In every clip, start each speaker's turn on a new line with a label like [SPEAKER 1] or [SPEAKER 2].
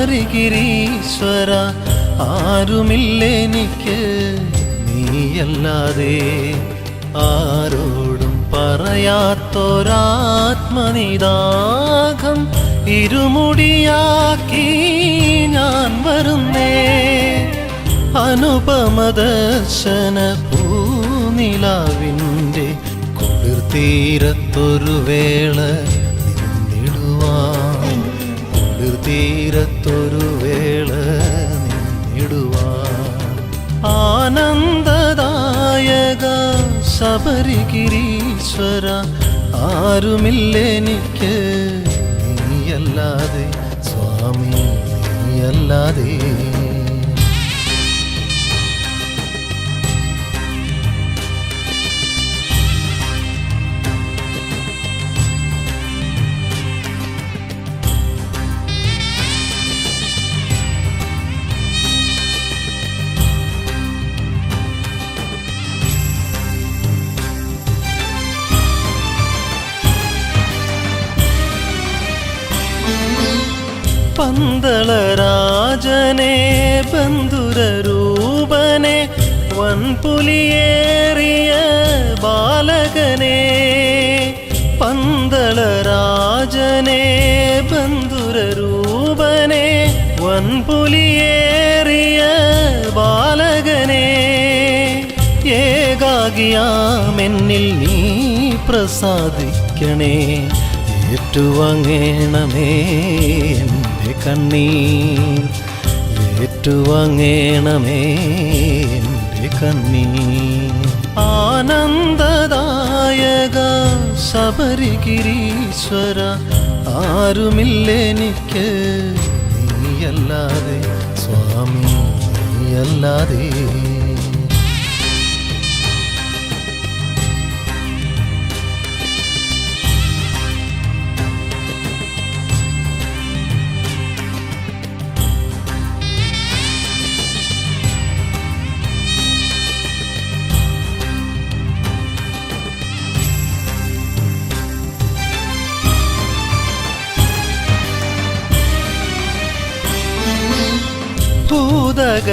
[SPEAKER 1] ശബരിഗിരീശ്വര ആരുമില്ലെനിക്ക് നീയല്ലാതെ. ആരോടും പറയാത്തൊരാത്മനിദാഹം ഇരുമുടിയാക്കി ഞാൻ വരുന്നേ. അനുപമദർശന പൂനിലാവിൻ്റെ കുളിർത്തീരത്തൊരു വേള നിന്നിടുവാൻ, കുളിർത്തീരത്തൊരു വേള നിന്നിടുവാൻ. ആനന്ദദായക ശബരിഗിരീശ്വര ആരുമില്ലെനിക്ക് നീയല്ലാതെ, സ്വാമി നീയല്ലാതെ. പന്തളരാജനെ ബന്ധുരരൂപനെ വൻപുലിയേറിയ ബാലകനെ. പന്തളരാജനെ ബന്ധുരരൂപനെ വൻപുലിയേറിയ ബാലകനെ. ഏകാകിയാമെന്നിൽ നീ പ്രസാദിക്കണേ, ഏറ്റുവാങ്ങേണമേ എൻ്റെ കണ്ണീർ, ഏറ്റുവാങ്ങേണമേ എൻ്റെ കണ്ണീർ. ആനന്ദദായക ശബരിഗിരീശ്വര ആരുമില്ലെനിക്ക് നീയല്ലാതെ, സ്വാമി നീയല്ലാതെ.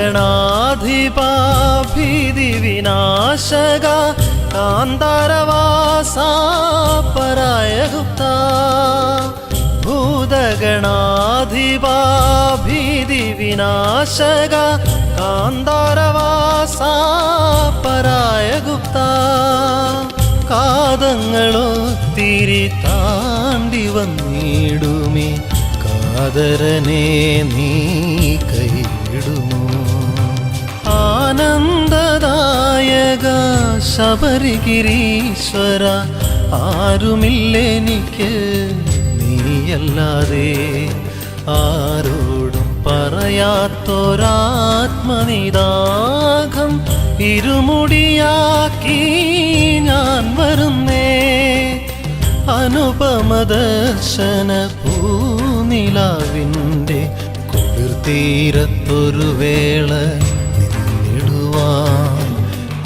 [SPEAKER 1] ഭൂതഗണാധിപാ ഭീതിവിനാശക കാന്താരവാസാ പരായഗുപ്ത. ഭൂതഗണാധിപാ ഭീതിവിനാശക കാന്താരവാസാ പരായഗുപ്ത. കാതങ്ങളൊത്തിരി താണ്ടി വന്നിടുമേ കാതരനെ നീ കൈവിടുമോ. ആനന്ദദായക ശബരിഗിരീശ്വര ആരുമില്ലെനിക്ക് നീയല്ലാതെ. ആരോടും പറയാത്തൊരാത്മനിദാഹം ഇരുമുടിയാക്കി ഞാൻ വരുന്നേ. അനുപമദർശന പൂനിലാവിൻ്റെ കുളിർത്തീരത്തൊരു വേള നിന്നിടുവാൻ,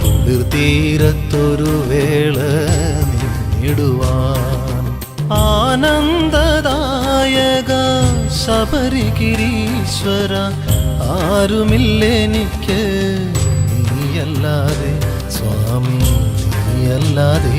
[SPEAKER 1] കുളിർത്തീരത്തൊരു വേള നിന്നിടുവാൻ. ആനന്ദദായക ശബരിഗിരീശ്വര ആരുമില്ലെനിക്ക് നീയല്ലാതെ, സ്വാമി നീയല്ലാതെ.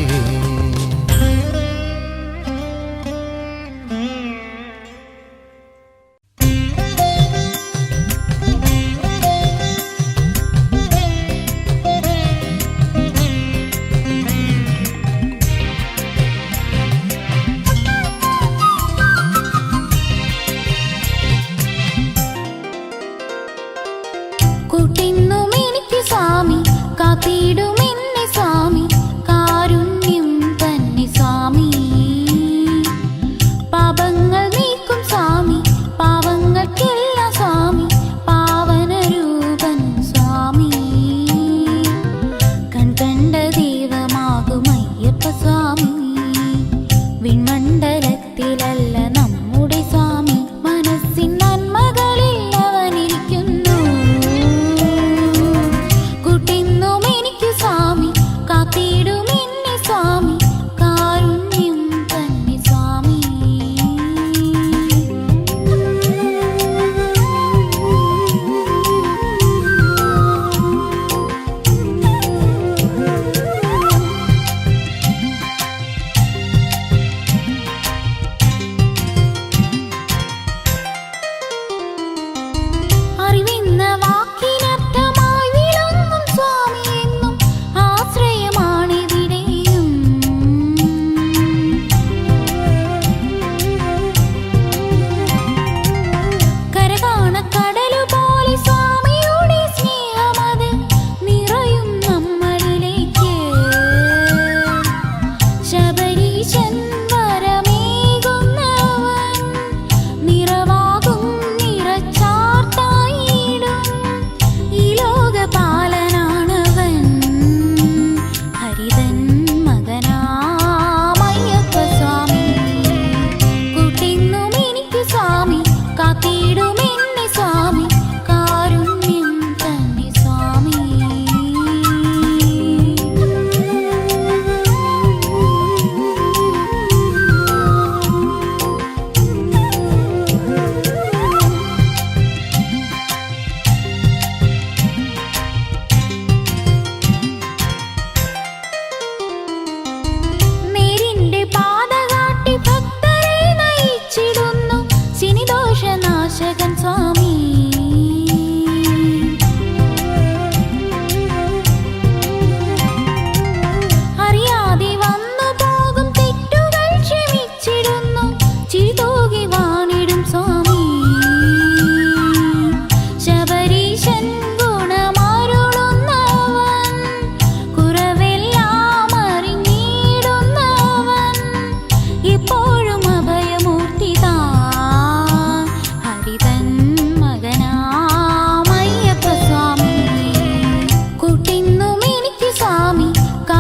[SPEAKER 2] സ്വാമി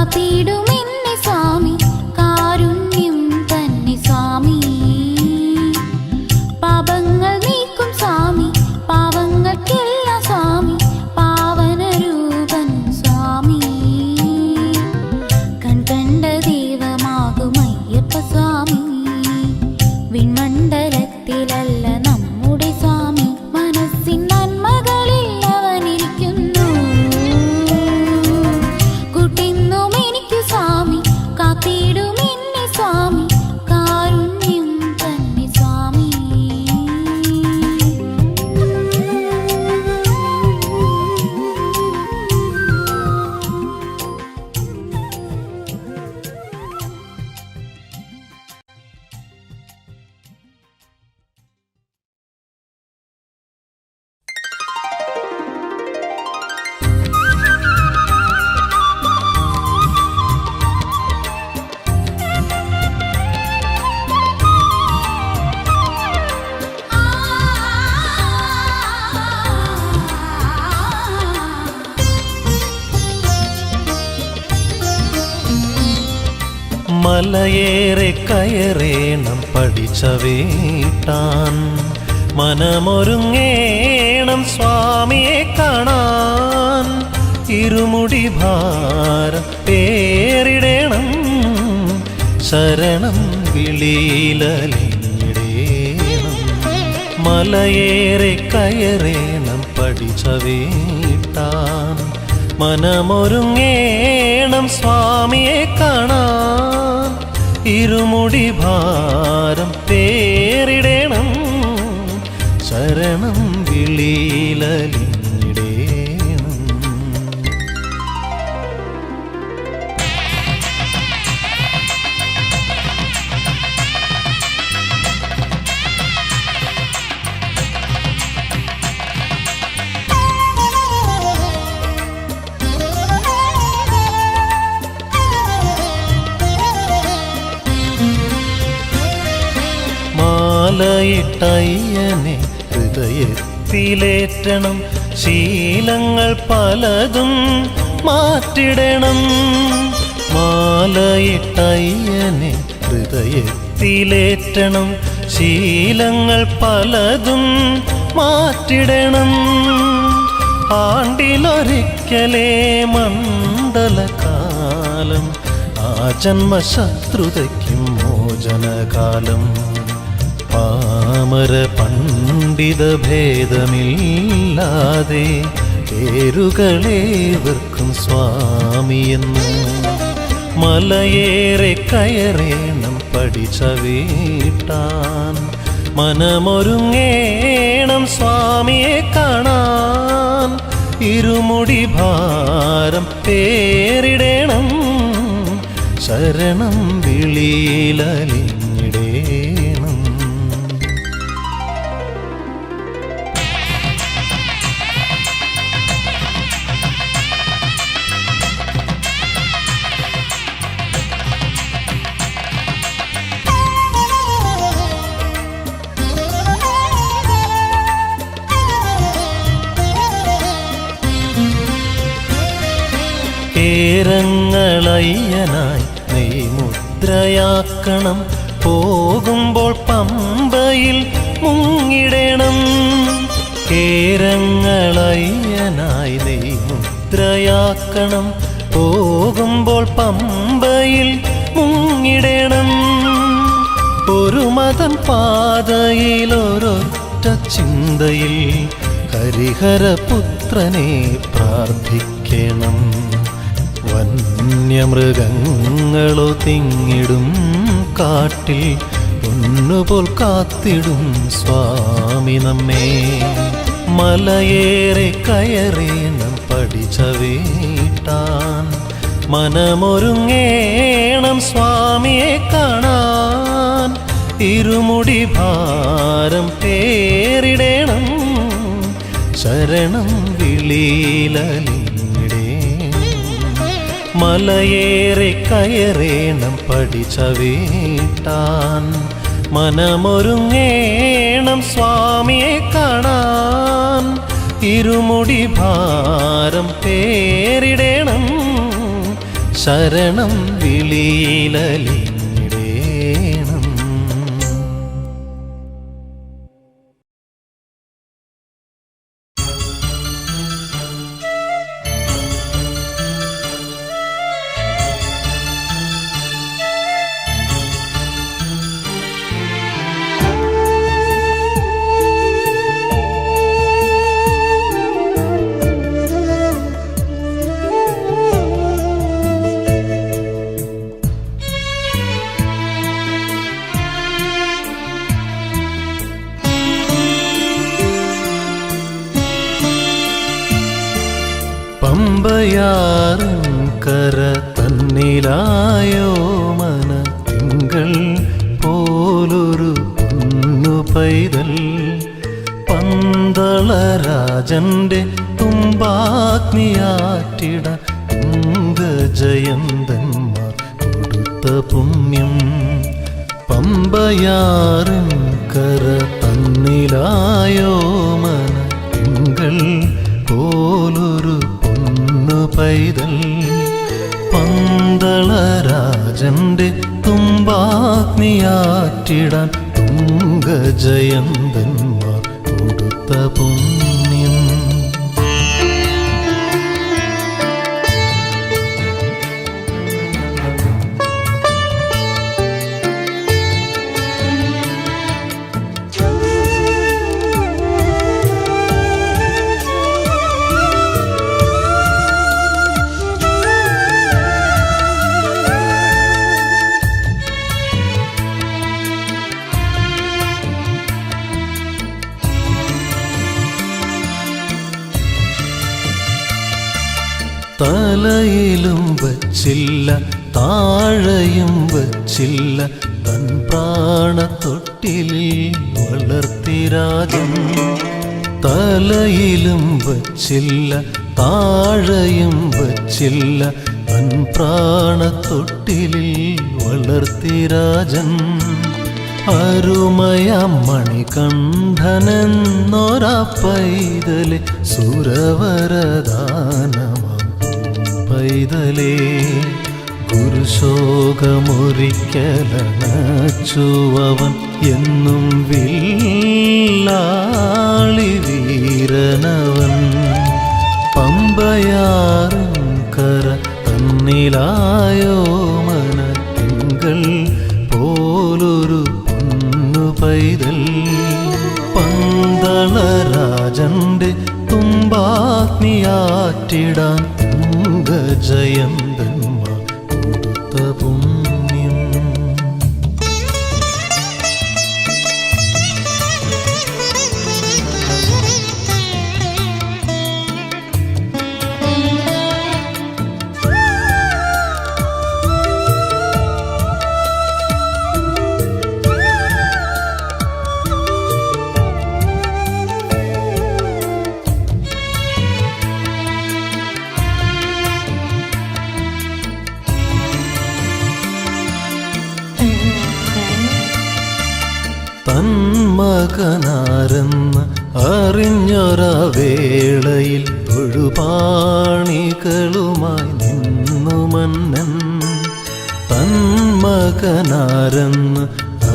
[SPEAKER 2] കാത്തിടുമെന്നെ സ്വാമി കാരുണ്യം തന്നെ സ്വാമി പാപങ്ങൾ നീക്കും സ്വാമി പാവങ്ങൾക്കെല്ലാം സ്വാമി പാവനരൂപൻ സ്വാമി കൺകണ്ട ദൈവമാകും അയ്യപ്പ സ്വാമി വിൺമണ്ഡലത്തിലല്ല നമ്മുടെ സ്വാമി മനസ്സിൻ നന്മകളിൽ അവനിരിക്കുന്നു കൂട്ടിന്നും എനിക്ക് സ്വാമി കാത്തിടുമെന്നെ സ്വാമി കാരുണ്യം തന്നെ സ്വാമി
[SPEAKER 1] മലയേറെ കയറേണം പഠിച്ച വീട്ടാൻ മനമൊരുങ്ങേണം സ്വാമിയെ കാണാൻ ഇരുമുടി ഭാരം പേരിടേണം ശരണം വിളിയിലലിടേണം മലയേറെ കയറേണം പഠിച്ച വീട്ടാൻ മനമൊരുങ്ങേണം സ്വാമിയെ കാണാൻ ഇരുമുടി ഭാരം പേരിടേണം ശരണം വിളിയിലലിടേണം മാലയിട്ടയ്യനെ ഹൃദയത്തിലേറ്റണം ശീലങ്ങൾ പലതും മാറ്റിടണം മാലയിട്ടയ്യനെ ഹൃദയത്തിലേറ്റണം ശീലങ്ങൾ പലതും മാറ്റിടണം ആണ്ടിലൊരിക്കലേ മണ്ഡലകാലം ആ ജന്മശത്രുതയ്ക്കും മോചനകാലം പാമര പണ്ഡിത ഭേദമില്ലാതെ പേരുകളേവർക്കും സ്വാമിയെന്ന് മലയേറെ കയറേണം പഠിച്ച വീട്ടാൻ മനമൊരുങ്ങേണം സ്വാമിയെ കാണാൻ ഇരുമുടി ഭാരം പേരിടേണം ശരണം വിളിയിലലിടേണം കേരങ്ങളയ്യനായി നെയ്മുദ്രയാക്കണം പോകുമ്പോൾ പമ്പയിൽ മുങ്ങിടണം കേരങ്ങളയ്യനായി നെയ്മുദ്രയാക്കണം പോകുമ്പോൾ പമ്പയിൽ മുങ്ങിടണം ഒരു മതം പാതയിൽ ഒരൊറ്റ ചിന്തയിൽ ഹരിഹരപുത്രനെ പ്രാർത്ഥിക്കണം വന്യമൃഗങ്ങളോ തിങ്ങിടും കാട്ടിൽ പൊന്നുപോൽ കാത്തിടും സ്വാമി നമ്മെ മലയേറെ കയറേണം പഠിച്ച വീട്ടാൻ മനമൊരുങ്ങേണം സ്വാമിയെ കാണാൻ ഇരുമുടി ഭാരം പേരിടേണം ശരണം വിളിയിലലിടേണം മലയേറെ കയറേണം പഠിച്ച വീട്ടാൻ മനമൊരുങ്ങേണം സ്വാമിയെ കാണാൻ ഇരുമുടി ഭാരം പേരിടേണം ശരണം വിളിയിലലിഞ്ഞിടേണം. പമ്പയാറും കര തന്നിലായോ മന തിങ്കൾ പോലൊരു പൊന്നു പൈതൽ പന്തളരാജന്റെ തുമ്പാഗ്നിയാറ്റിട തുംഗജയന്തന്മാർ കൊടുത്ത പുണ്യം. പമ്പയാറും കര തന്നിലായോ മന തിങ്കൾ പോലൊരു പൈതൽ പന്തളരാജന്റെ തുമ്പാഗ്നിയാറ്റിടാൻ തുംഗജയന്തന്മാർ കൊടുത്ത പുണ്യം. തലയിലും വച്ചില്ല താഴെയും വച്ചില്ല തൻ പ്രാണത്തൊട്ടിലിൽ വളർത്തി രാജൻ. തലയിലും വച്ചില്ല താഴെയും വച്ചില്ല തൻ പ്രാണത്തൊട്ടിലിൽ വളർത്തി രാജൻ. അരുമയാം മണികണ്ഠനെന്നൊരാ പൈതലെ സുരവരദാനമാം പൈതലേ ഗുരുശോകമൊരിക്കലണച്ചുവൻ എന്നും വില്ലാളി വീരനവൻ. പമ്പയാറും കര തന്നിലായോ മന തിങ്കൾ പോലൊരു പൊന്നു പൈതൽ പന്തളരാജന്റെ തുമ്പാഗ്നിയാറ്റിടാൻ തുംഗജയന്തന്മാർ കൊടുത്ത പുണ്യം. തന്മകനാരെന്ന് അറിഞ്ഞൊരാ വേളയിൽ ഒഴുപാണികളുമായി നിന്നു മന്നൻ. തന്മകനാരെന്ന്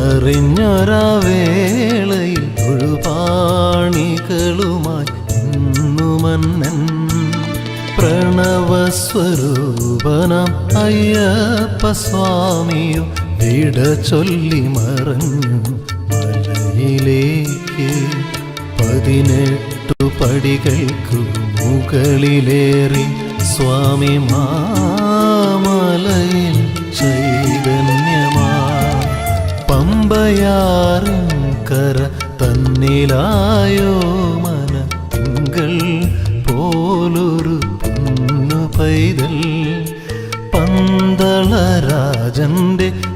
[SPEAKER 1] അറിഞ്ഞൊരാ വേളയിൽ ഒഴുപാണികളുമായി നിന്നു മന്നൻ. പ്രണവസ്വരൂപനാം അയ്യപ്പ സ്വാമിയോ വിട ചൊല്ലി മറഞ്ഞു മലയിലേക്ക്. 18 പടികൾക്കു മുകളിലേറി സ്വാമി മാമലയിൽ ചൈതന്യമാ. പമ്പയാറും കര തന്നിലായോ മന തിങ്കൾ പോലൊരു പൊന്നു പൈതൽ പന്തളരാജന്റെ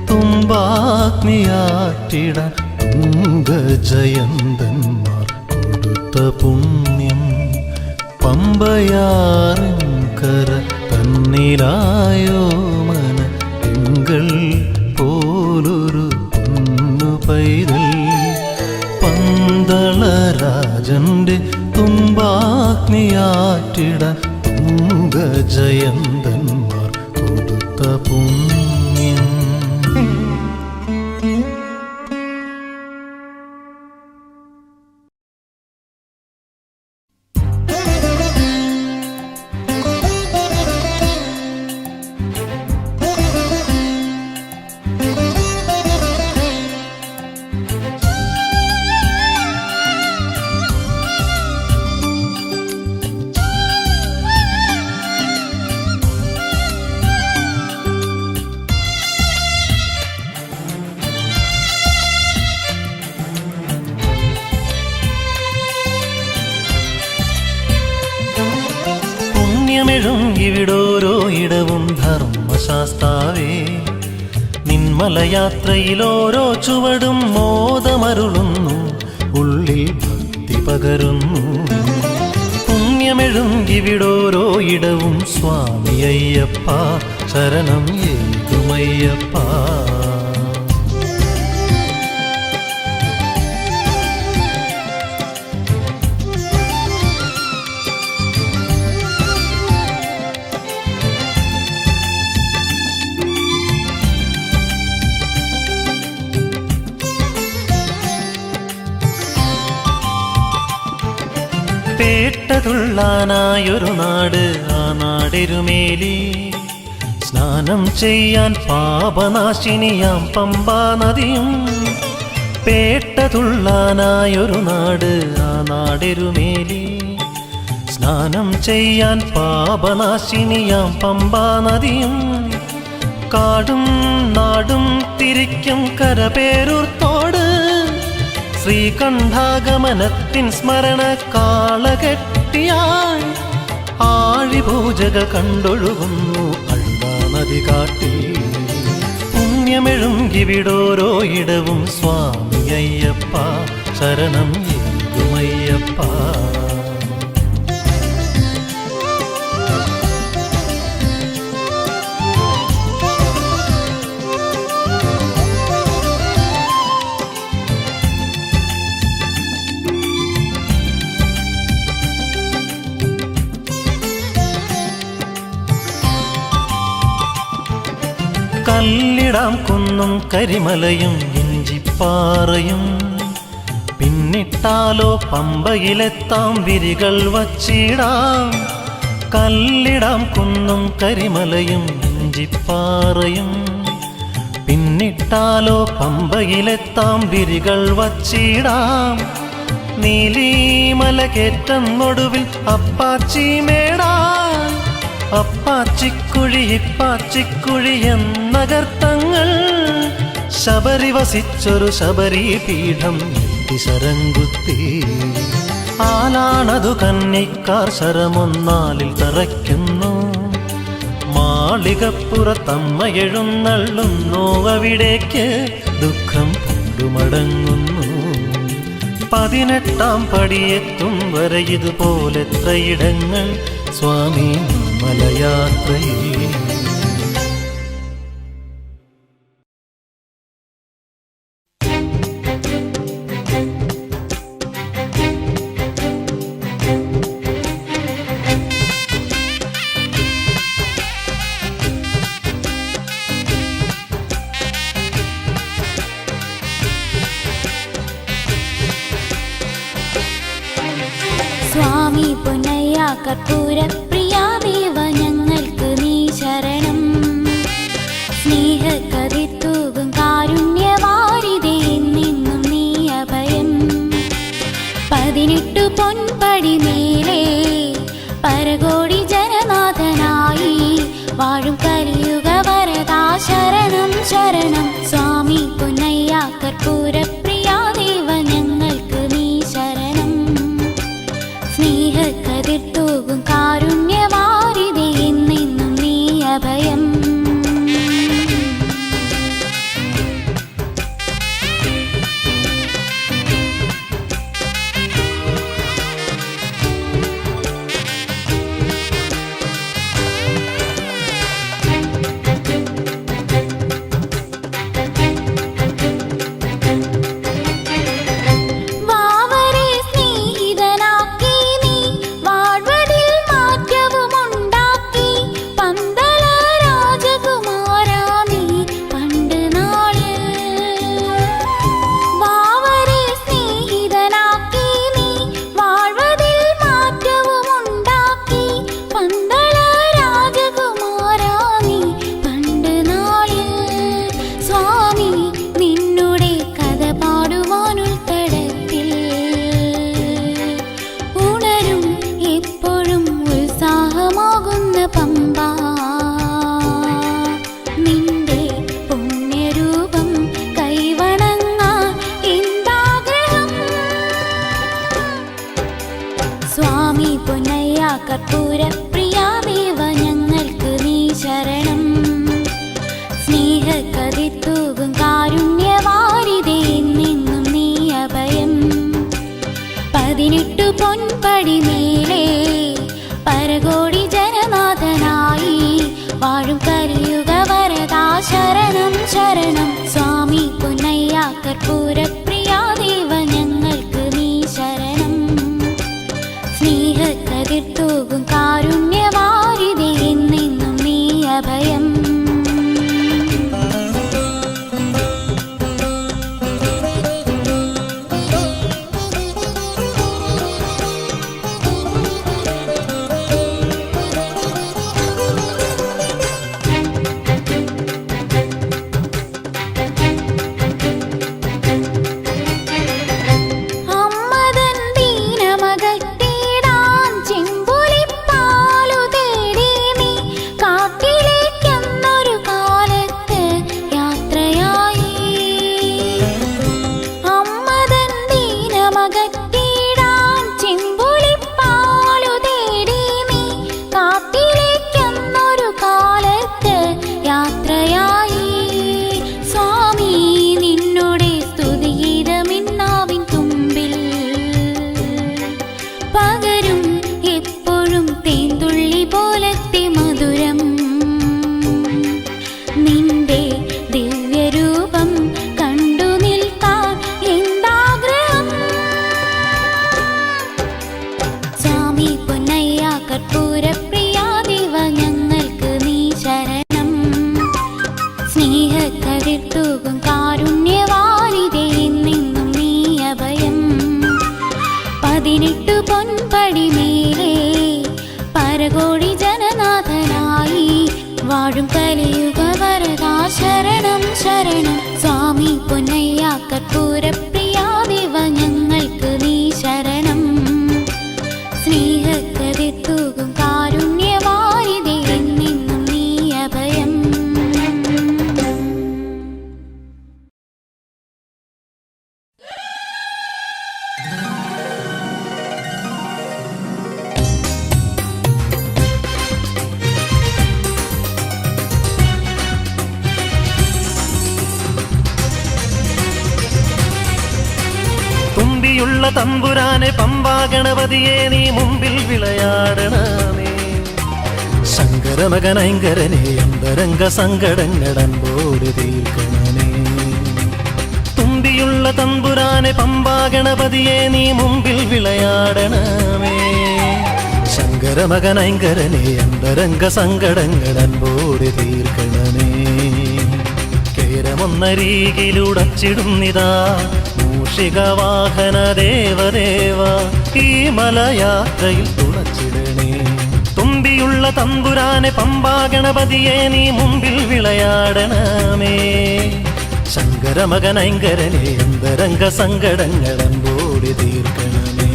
[SPEAKER 1] തുമ്പാഗ്നിയാറ്റിട തുംഗജയന്തന്മാർ കൊടുത്ത പുണ്യം. പമ്പയാറും കര തന്നിലായോ മന തിങ്കൾ പോലൊരു പൊന്നു പൈതൽ പന്തളരാജന്റെ തുമ്പാഗ്നിയാറ്റിട തുംഗജയന്തന്മാർ കൊടുത്ത പുണ്യം. പുണ്യമെഴും ഇവിടോരോ ഇടവും ധർമ്മശാസ്താവേ, നിന്മലയാത്രയിലോരോ ചുവടും മോദമരുളുന്നു, ഉള്ളിൽ ഭക്തി പകരുന്നു. പുണ്യമെഴും ഇവിടോരോ ഇടവും സ്വാമി അയ്യപ്പ, ശരണം ഏകുമയ്യപ്പ. പേട്ടതുള്ളാനായൊരു നാട്, ആ നാടെരുമേലി, സ്നാനം ചെയ്യാൻ പാപനാശിനിയാം പമ്പാ നദിയും. പേട്ടതുള്ളാനായൊരു നാട്, ആ നാടെരുമേലി, സ്നാനം ചെയ്യാൻ പാപനാശിനിയാം പമ്പാ നദിയും. കാടും നാടും തിരിക്കും കരപേരൂർത്തോട്, ശ്രീകണ്ഠാഗമനത്തിൻ സ്മരണ കാളകെട്ടിയായി, ആഴിപൂജകൾ കണ്ടൊഴുകുന്നു അഴുതാ നദി കാട്ടി. പുണ്യമെഴും ഇവിടോരോ ഇടവും സ്വാമി അയ്യപ്പ, ശരണം ഏകുമയ്യപ്പ. കല്ലിടാം കുന്നും കരിമലയും ഇഞ്ചിപ്പാറയും, പിന്നിട്ടാലോ പമ്പയിലെത്താം വിരികൾ വച്ചിടാം. കല്ലിടാം കുന്നും കരിമലയും ഇഞ്ചിപ്പാറയും, പിന്നിട്ടാലോ പമ്പയിലെത്താം വിരികൾ വച്ചിടാം. നീലിമല കേറ്റന്നൊടുവിൽ അപ്പാച്ചി മേടാൻ, അപ്പാച്ചിക്കുഴി ഇപ്പാച്ചിക്കുഴി എന്നകർത്തങ്ങൾ, ശബരി വസിച്ചൊരു ശബരി പീഠം ശരംകുത്തി. ആലാണതു കന്നിക്കാർ ശരമൊന്നാലിൽ തറയ്ക്കുന്നു, മാളികപ്പുറത്തമ്മ എഴുന്നള്ളുന്നു അവിടേക്ക്, ദുഃഖം കൊണ്ടുമടങ്ങുന്നു. 18 പടിയെത്തും വരെ ഇതുപോലെത്രയിടങ്ങൾ സ്വാമി മലയാത്രയിൽ.
[SPEAKER 2] സ്വാമി പൊന്നയ്യ കർപ്പൂരപ്രിയ ദേവ, ഞങ്ങൾക്ക് നീ ശരണം. സ്നേഹക്കതിർത്തൂകും കാരുണ്യവാരിതേ, നിന്നും നീ അഭയം. 18 പൊൻപടി മേലെ പരകോടി ജനനാഥനായി വാഴും കലിയുഗ വരദാ, ശരണം ശരണം. സ്വാമി പൊന്നയ്യ കർപ്പൂരപ്രിയ ദേവ, ഞങ്ങൾക്ക് നീ ശരണം. സ്നേഹക്കതിർത്തൂകും കാരുണ്യവാരിതേ, നിന്നും നീ അഭയം. പന്തളരാ അഭയം. സ്നേഹക്കതിർത്തൂകും കാരുണ്യവാരിതേ എന്നെന്നും നീ അഭയം. 18 പൊൻപടി മേലെ പരകോടി ജനനാഥനായി വാഴും കലിയുഗ വരദാ ശരണം ശരണം. സ്വാമി പൊന്നയ്യ കർപ്പൂരപ്രിയാ ദേവ ഞങ്ങൾക്ക് നീ ശരണം. സ്നേഹക്കതിർത്തൂകും കാരുണ്യവാരിതേ എന്നെന്നും നീ അഭയം.
[SPEAKER 1] തുമ്പിയുള്ള തമ്പുരാനെ പമ്പാ ഗണപതിയെ നീ മുമ്പിൽ വിളയാടണമേ. ശങ്കരമകനൈങ്കരനെ അന്തരംഗ സങ്കടങ്ങളൻപോട് തീർക്കണമേ. തുമ്പിയുള്ള തമ്പുരാനെ പമ്പാ ഗണപതിയെ നീ മുമ്പിൽ വിളയാടണമേ. ശങ്കരമകനൈങ്കരനെ അന്തരംഗ സങ്കടങ്ങളൻപോട് തീർക്കണമേ. കേരമൊന്നരീകിലുടച്ചിടുന്നിതാ മൂഷികവാഹന ദേവദേവ ഈ മലയാത്രയിൽ തുണച്ചിടണേ. തുമ്പിയുള്ള തമ്പുരാനെ പമ്പാ ഗണപതിയെ നീ മുമ്പിൽ വിളയാടണമേ. ശങ്കരമകനൈങ്കരനെ അന്തരംഗ സങ്കടങ്ങളൻപോട് തീർക്കണമേ.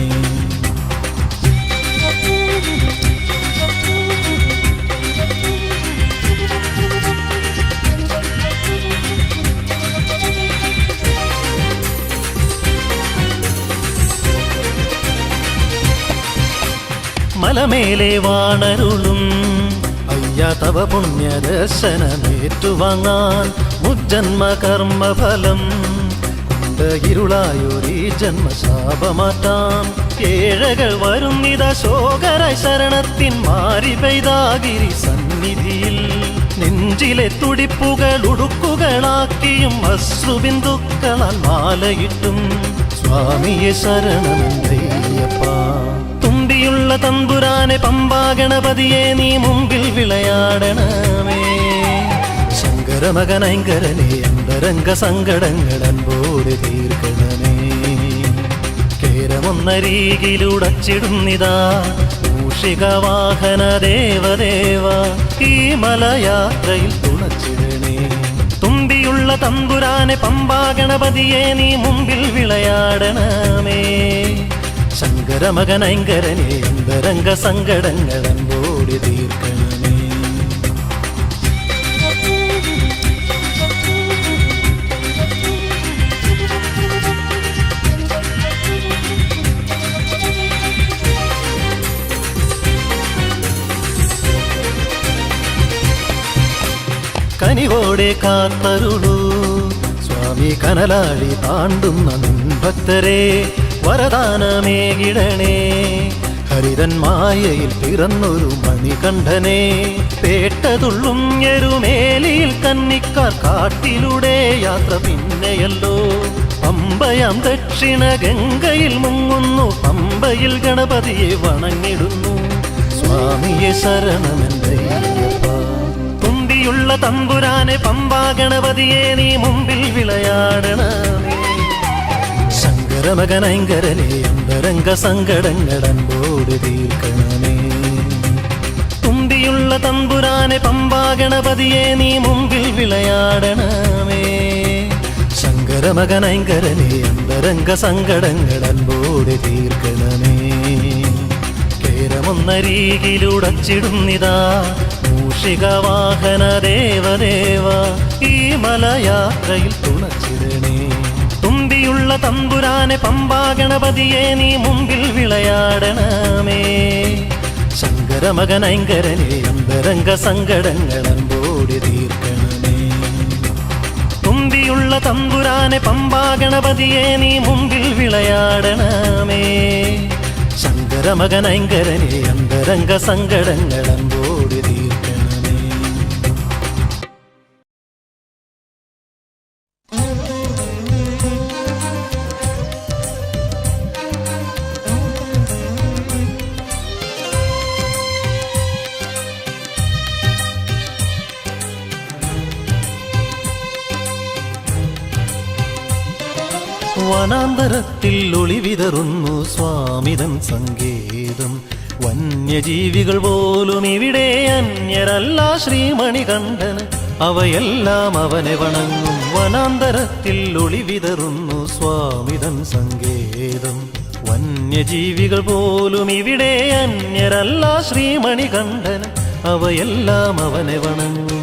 [SPEAKER 1] മലമേലെ വാണരുളും അയ്യ തവ പുണ്യദർശനമേറ്റുവാങ്ങാൻ മുജ്ജന്മ കർമ്മഫലം കൊണ്ട് ഇരുളായൊരീ ജന്മശാപമാറ്റാം. ഏഴകൾ വരുന്നിത ശോകരായി ശരണത്തിൻ മാറി പെയ്താഗിരി സന്നിധിയിൽ നെഞ്ചിലെ തുടിപ്പുകൾ ഉടുക്കുകളാക്കിയും അശ്രുബിന്ദുക്കളാൽ മാലയിട്ടും സ്വാമിയെ ശരണമെന്തയ്യപ്പ. തുമ്പിയുള്ള തമ്പുരാനെ പമ്പാ ഗണപതിയെ നീ മുമ്പിൽ വിളയാടണമേ. ശങ്കരമകനൈങ്കരനെ അന്തരംഗ സങ്കടങ്ങളൻപോട് തീർക്കണമേ. കേരമൊന്നരീകിലുടച്ചിടുന്നിതാ മൂഷികവാഹന ദേവദേവ ഈ മലയാത്രയിൽ തുണച്ചിടണേ. തുമ്പിയുള്ള തമ്പുരാനെ പമ്പാ ഗണപതിയെ നീ മുമ്പിൽ വിളയാടണമേ. ശങ്കരമകനൈങ്കരനെ അന്തരംഗ സങ്കടങ്ങളൻപോട് തീർക്കണമേ. കനിവോടെ കാത്തരുളൂ സ്വാമി കനലാഴി താണ്ടുന്ന നിൻ ഭക്തരെ വരദാനമേകിടണേ. ഹരിതൻ മായയിൽ പിറന്നൊരു മണികണ്ഠനെ പേട്ടതുള്ളും എരുമേലിയിൽ കന്നിക്കാർ കാട്ടിലൂടെ യാത്ര പിന്നെയല്ലോ. പമ്പയാം ദക്ഷിണ ഗംഗയിൽ മുങ്ങുന്നു പമ്പയിൽ ഗണപതിയെ വണങ്ങിടുന്നു. സ്വാമിയെ ശരണമെന്തയ്യപ്പ. തുമ്പിയുള്ള തമ്പുരാനെ പമ്പാ ഗണപതിയെ നീ മുമ്പിൽ വിളയാടണമേ. ശങ്കരമകനൈങ്കരനെ അന്തരംഗ സങ്കടങ്ങൾ അൻപോട് തീർക്കണമേ. തുമ്പിയുള്ള തമ്പുരാനെ പമ്പാ ഗണപതിയെ നീ മുമ്പിൽ വിളയാടണമേ. ശങ്കരമകനൈങ്കരനെ അന്തരംഗ സങ്കടങ്ങൾ അൻപോട് തീർക്കണമേ. കേരമൊന്നരീകിലുടച്ചിടുന്നിതാ മൂഷിക വാഹന ദേവദേവ, ഈ മലയാത്രയിൽ തുണച്ചിടണേ. തുമ്പിയുള്ള തമ്പുരാനെ പമ്പാ ഗണപതിയെ നീ മുമ്പിൽ വിളയാടണമേ. ശങ്കരമകനൈങ്കരനെ അന്തരംഗ സങ്കടങ്ങൾ അൻപോട് തീർക്കണമേ. തുമ്പിയുള്ള തമ്പുരാനെ പമ്പാ ഗണപതിയെ നീ മുമ്പിൽ വിളയാടണമേ. ശങ്കരമകനൈങ്കരനെ അന്തരംഗ സങ്കടങ്ങൾ അൻപോട് തീർക്കണമേ. വനാന്തരത്തിൽ ഒളിവിതറുന്നു സ്വാമിതൻ സങ്കേതം. വന്യജീവികൾ പോലും ഇവിടെ അന്യരല്ല ശ്രീമണികണ്ഠന്, അവയെല്ലാം അവനെ വണങ്ങും. വനാന്തരത്തിൽ ഒളിവിതറുന്നു സ്വാമിതൻ സങ്കേതം. വന്യജീവികൾ പോലും ഇവിടെ അന്യരല്ല ശ്രീമണികണ്ഠന്, അവയെല്ലാം അവനെ വണങ്ങും.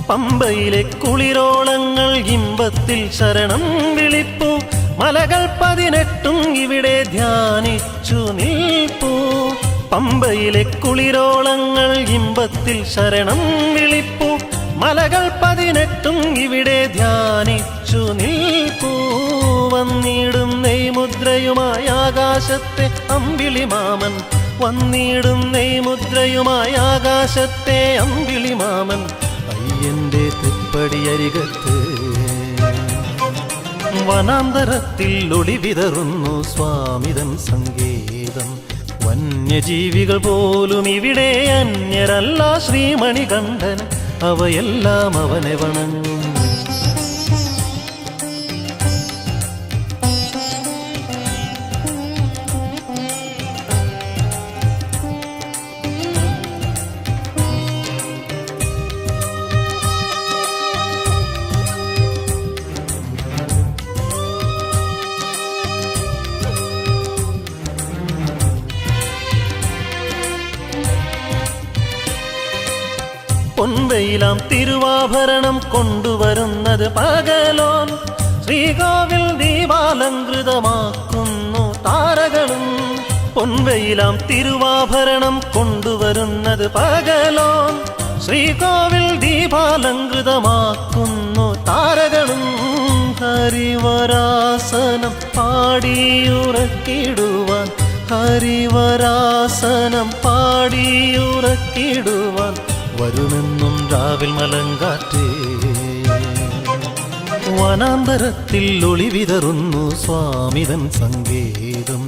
[SPEAKER 1] പമ്പയിലെ കുളിരോളങ്ങൾ ഇമ്പത്തിൽ ശരണം വിളിപ്പൂ. മലകൾ 18 ഇവിടെ ധ്യാനിച്ചു നിൽപ്പൂ. പമ്പയിലെ കുളിരോളങ്ങൾ ഇമ്പത്തിൽ ശരണം വിളിപ്പൂ. മലകൾ 18 ഇവിടെ ധ്യാനിച്ചു നിൽപ്പൂ. വന്നിടും നെയ്മുദ്രയുമായി ആകാശത്തെ അമ്പിളിമാമൻ, വന്നിടും നെയ്മുദ്രയുമായി ആകാശത്തെ അമ്പിളിമാമൻ. എന്റെ തൃപ്പടിയരികത്ത് വനാന്തരത്തിൽ ഒളിവിതറുന്നു സ്വാമിതൻ സങ്കേതം. വന്യജീവികൾ പോലും ഇവിടെ അന്യരല്ല ശ്രീമണികണ്ഠന്, അവയെല്ലാം അവനെ വണങ്ങും. പൊൻവെയിലാം തിരുവാഭരണം കൊണ്ടുവരുന്നത് പകലോൻ. ശ്രീകോവിൽ ദീപാലങ്കൃതമാക്കുന്നു താരകളും. പൊൻവെയിലാം തിരുവാഭരണം കൊണ്ടുവരുന്നത് പകലോൻ. ശ്രീകോവിൽ ദീപാലങ്കൃതമാക്കുന്നു താരകളും. ഹരിവരാസനം പാടിയുറക്കിടുവാൻ, ഹരിവരാസനം പാടിയുറക്കിടുവാൻ വരുമെന്നും രാവിൽ മലങ്കാറ്റേ. വനാന്തരത്തിൽ ഒളിവിതറുന്നു സ്വാമിതൻ സങ്കേതം.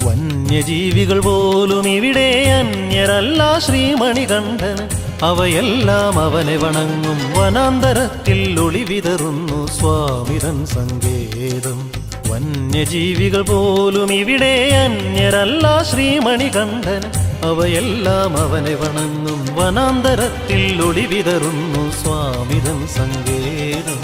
[SPEAKER 1] വന്യജീവികൾ പോലും ഇവിടെ അന്യരല്ല ശ്രീമണികണ്ഠന്, അവയെല്ലാം അവനെ വണങ്ങും. വനാന്തരത്തിൽ ഒളിവിതറുന്നു സ്വാമിതൻ സങ്കേതം. വന്യജീവികൾ പോലും ഇവിടെ അന്യരല്ല ശ്രീമണികണ്ഠന്, അവയെല്ലാം അവനെ വണങ്ങും. വനാന്തരത്തിൽ ഒളിവിതറുന്നു സ്വാമിതൻ സങ്കേതം.